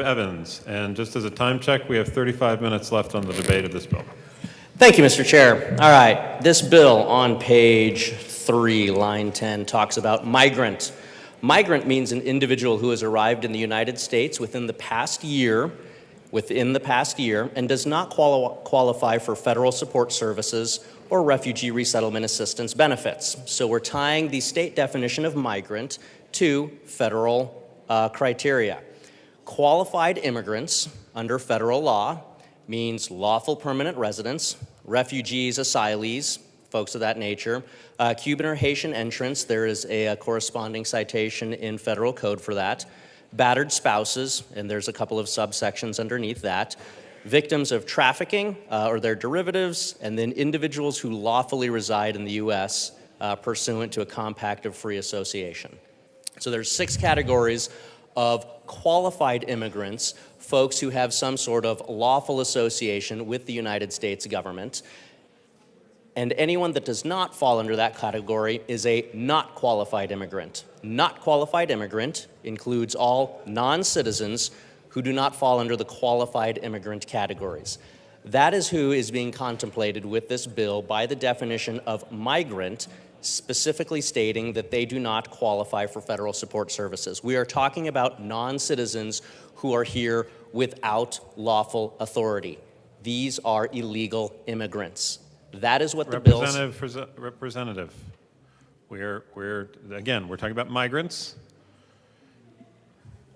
Evans. And just as a time check, we have 35 minutes left on the debate of this bill. Thank you, Mr. Chair. All right, this bill on page 3, line 10, talks about migrant. Migrant means an individual who has arrived in the United States within the past year, and does not qualify for federal support services or refugee resettlement assistance benefits. So we're tying the state definition of migrant to federal criteria. Qualified immigrants under federal law means lawful permanent residents, refugees, asylees, folks of that nature, Cuban or Haitian entrants, there is a corresponding citation in federal code for that, battered spouses, and there's a couple of subsections underneath that, victims of trafficking or their derivatives, and then individuals who lawfully reside in the U.S. Pursuant to a compact of free association. So there's 6 categories of qualified immigrants, folks who have some sort of lawful association with the United States government. And anyone that does not fall under that category is a not qualified immigrant. Not qualified immigrant includes all non-citizens who do not fall under the qualified immigrant categories. That is who is being contemplated with this bill by the definition of migrant, specifically stating that they do not qualify for federal support services. We are talking about non-citizens who are here without lawful authority. These are illegal immigrants. That is what the bill... Representative, we're talking about migrants.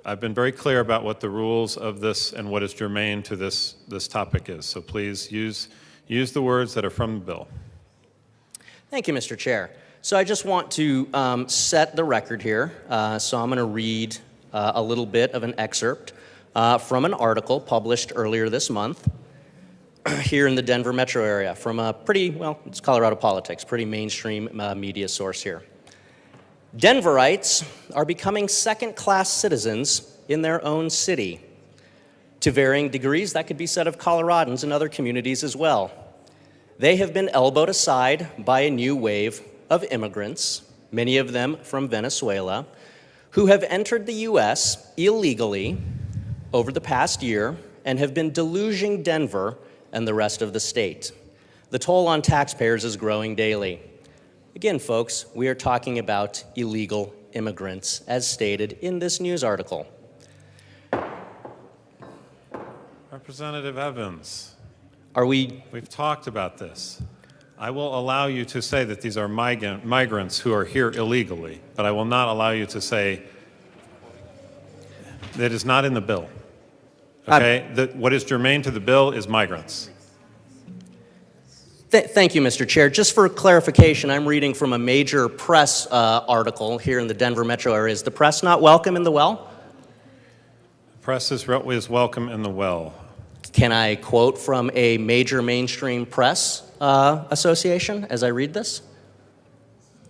I've been very clear about what the rules of this and what is germane to this topic is. So please use the words that are from the bill. Thank you, Mr. Chair. So I just want to set the record here. So I'm going to read a little bit of an excerpt from an article published earlier this month here in the Denver metro area from a it's Colorado Politics, pretty mainstream media source here. Denverites are becoming second-class citizens in their own city. To varying degrees, that could be said of Coloradans and other communities as well. They have been elbowed aside by a new wave of immigrants, many of them from Venezuela, who have entered the U.S. illegally over the past year and have been deluging Denver and the rest of the state. The toll on taxpayers is growing daily. Again, folks, we are talking about illegal immigrants, as stated in this news article. Representative Evans. We've talked about this. I will allow you to say that these are migrants who are here illegally, but I will not allow you to say that it's not in the bill. Okay? What is germane to the bill is migrants. Thank you, Mr. Chair. Just for clarification, I'm reading from a major press article here in the Denver metro area. Is the press not welcome in the well? The press is welcome in the well. Can I quote from a major mainstream press association as I read this?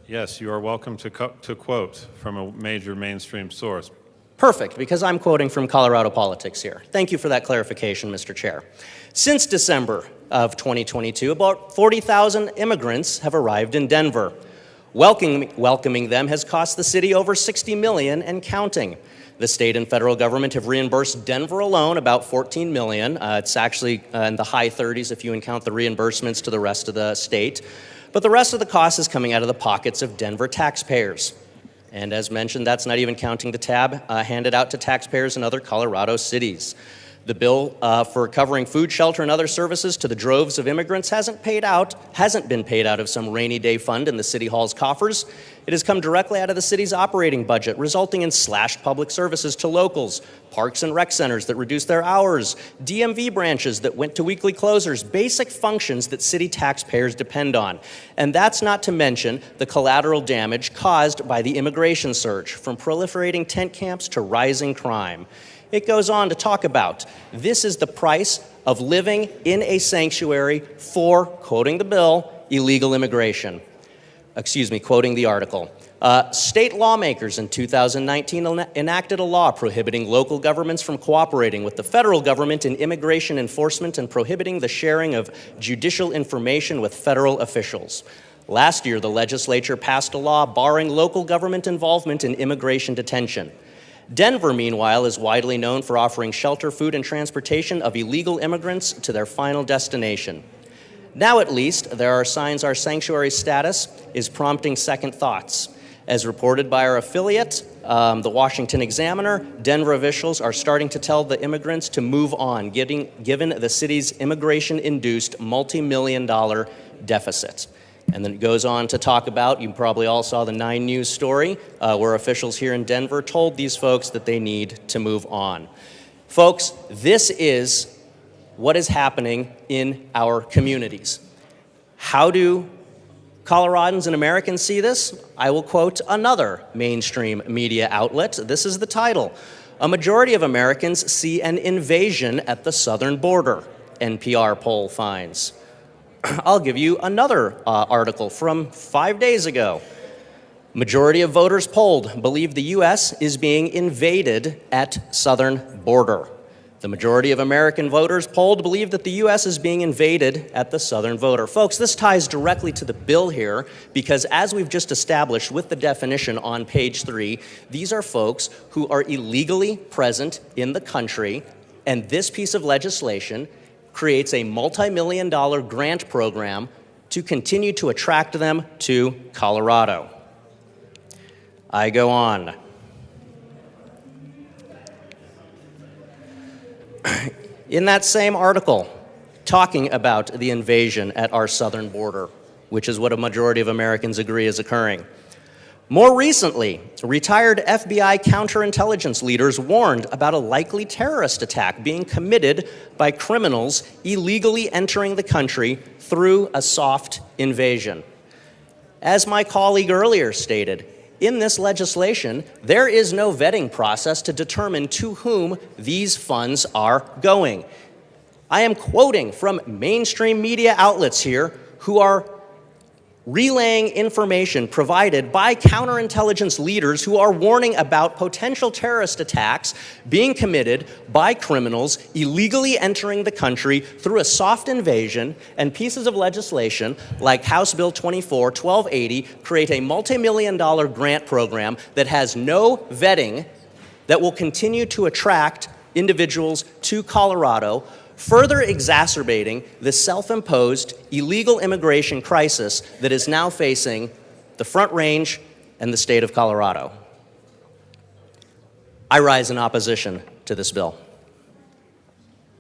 Yes, you are welcome to quote from a major mainstream source. Perfect, because I'm quoting from Colorado Politics here. Thank you for that clarification, Mr. Chair. Since December of 2022, about 40,000 immigrants have arrived in Denver. Welcoming them has cost the city over $60 million and counting. The state and federal government have reimbursed Denver alone about $14 million. It's actually in the high 30s if you count the reimbursements to the rest of the state. But the rest of the cost is coming out of the pockets of Denver taxpayers. And as mentioned, that's not even counting the tab handed out to taxpayers in other Colorado cities. The bill for covering food, shelter, and other services to the droves of immigrants hasn't been paid out of some rainy day fund in the city hall's coffers. It has come directly out of the city's operating budget, resulting in slashed public services to locals, parks and rec centers that reduced their hours, DMV branches that went to weekly closers, basic functions that city taxpayers depend on. And that's not to mention the collateral damage caused by the immigration surge, from proliferating tent camps to rising crime. It goes on to talk about, this is the price of living in a sanctuary for, quoting the bill, illegal immigration. Quoting the article. State lawmakers in 2019 enacted a law prohibiting local governments from cooperating with the federal government in immigration enforcement and prohibiting the sharing of judicial information with federal officials. Last year, the legislature passed a law barring local government involvement in immigration detention. Denver, meanwhile, is widely known for offering shelter, food, and transportation of illegal immigrants to their final destination. Now, at least, there are signs our sanctuary status is prompting second thoughts. As reported by our affiliate, the Washington Examiner, Denver officials are starting to tell the immigrants to move on, given the city's immigration-induced multi-million-dollar deficit. And then it goes on to talk about, you probably all saw the 9 News story, where officials here in Denver told these folks that they need to move on. Folks, this is what is happening in our communities. How do Coloradans and Americans see this? I will quote another mainstream media outlet. This is the title. A majority of Americans see an invasion at the southern border, NPR poll finds. I'll give you another article from 5 days ago. Majority of voters polled believe the U.S. is being invaded at southern border. The majority of American voters polled believe that the U.S. is being invaded at the southern border. Folks, this ties directly to the bill here because as we've just established with the definition on page 3, these are folks who are illegally present in the country, and this piece of legislation creates a multi-million-dollar grant program to continue to attract them to Colorado. I go on. In that same article, talking about the invasion at our southern border, which is what a majority of Americans agree is occurring. More recently, retired FBI counterintelligence leaders warned about a likely terrorist attack being committed by criminals illegally entering the country through a soft invasion. As my colleague earlier stated, in this legislation, there is no vetting process to determine to whom these funds are going. I am quoting from mainstream media outlets here who are relaying information provided by counterintelligence leaders who are warning about potential terrorist attacks being committed by criminals illegally entering the country through a soft invasion, and pieces of legislation like House Bill 24-1280 create a multi-million-dollar grant program that has no vetting that will continue to attract individuals to Colorado, further exacerbating the self-imposed illegal immigration crisis that is now facing the Front Range and the state of Colorado. I rise in opposition to this bill.